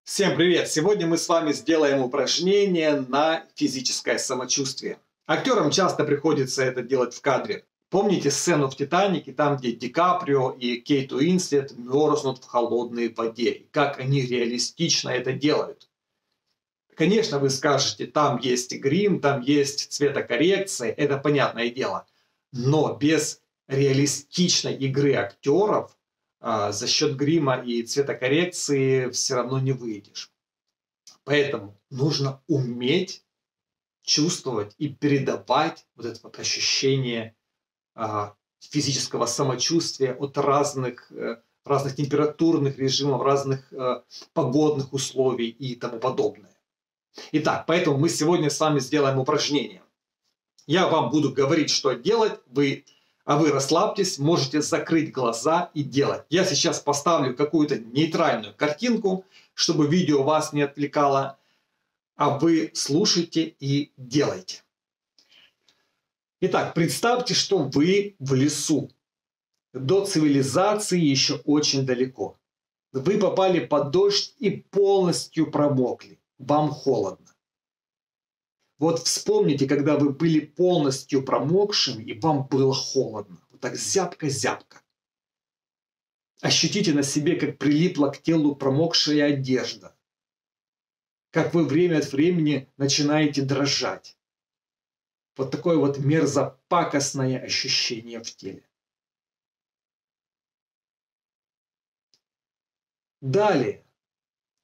Всем привет! Сегодня мы с вами сделаем упражнение на физическое самочувствие. Актерам часто приходится это делать в кадре. Помните сцену в «Титанике», там где Ди Каприо и Кейт Уинслет мерзнут в холодной воде. И как они реалистично это делают. Конечно, вы скажете, там есть грим, там есть цветокоррекция, это понятное дело. Но без реалистичной игры актеров за счет грима и цветокоррекции все равно не выйдешь. Поэтому нужно уметь чувствовать и передавать вот это вот ощущение физического самочувствия от разных температурных режимов, разных погодных условий и тому подобное. Итак, поэтому мы сегодня с вами сделаем упражнение. Я вам буду говорить, что делать, а вы расслабьтесь, можете закрыть глаза и делать. Я сейчас поставлю какую-то нейтральную картинку, чтобы видео вас не отвлекало, а вы слушайте и делайте. Итак, представьте, что вы в лесу. До цивилизации еще очень далеко. Вы попали под дождь и полностью промокли. Вам холодно. Вот вспомните, когда вы были полностью промокшими, и вам было холодно. Вот так зябко-зябко. Ощутите на себе, как прилипла к телу промокшая одежда. Как вы время от времени начинаете дрожать. Вот такое вот мерзопакостное ощущение в теле. Далее.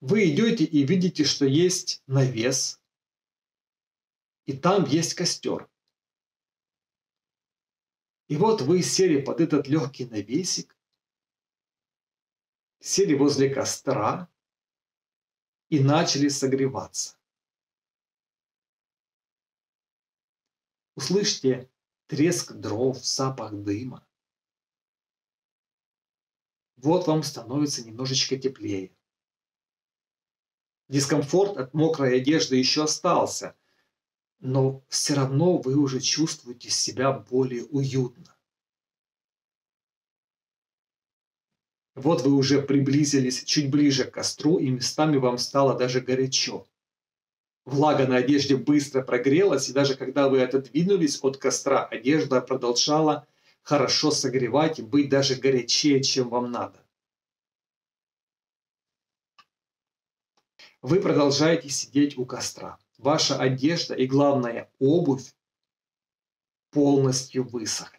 Вы идете и видите, что есть навес. И там есть костер. И вот вы сели под этот легкий навесик, сели возле костра и начали согреваться. Услышьте треск дров, запах дыма. Вот вам становится немножечко теплее. Дискомфорт от мокрой одежды еще остался, но все равно вы уже чувствуете себя более уютно. Вот вы уже приблизились чуть ближе к костру, и местами вам стало даже горячо. Влага на одежде быстро прогрелась, и даже когда вы отодвинулись от костра, одежда продолжала хорошо согревать и быть даже горячее, чем вам надо. Вы продолжаете сидеть у костра. Ваша одежда и, главное, обувь полностью высохли.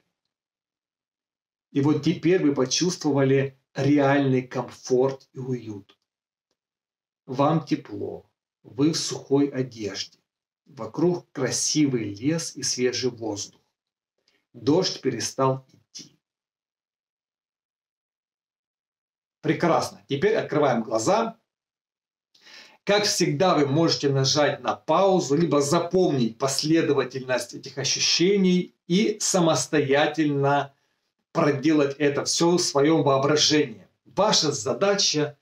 И вот теперь вы почувствовали реальный комфорт и уют. Вам тепло, вы в сухой одежде. Вокруг красивый лес и свежий воздух. Дождь перестал идти. Прекрасно. Теперь открываем глаза. Как всегда, вы можете нажать на паузу, либо запомнить последовательность этих ощущений и самостоятельно проделать это все в своем воображении. Ваша задача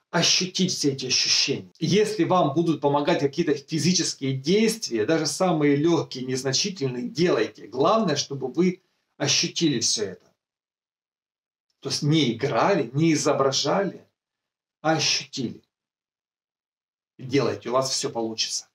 ощутить все эти ощущения. Если вам будут помогать какие-то физические действия, даже самые легкие, незначительные, делайте. Главное, чтобы вы ощутили все это. То есть не играли, не изображали, а ощутили. Делайте, у вас все получится.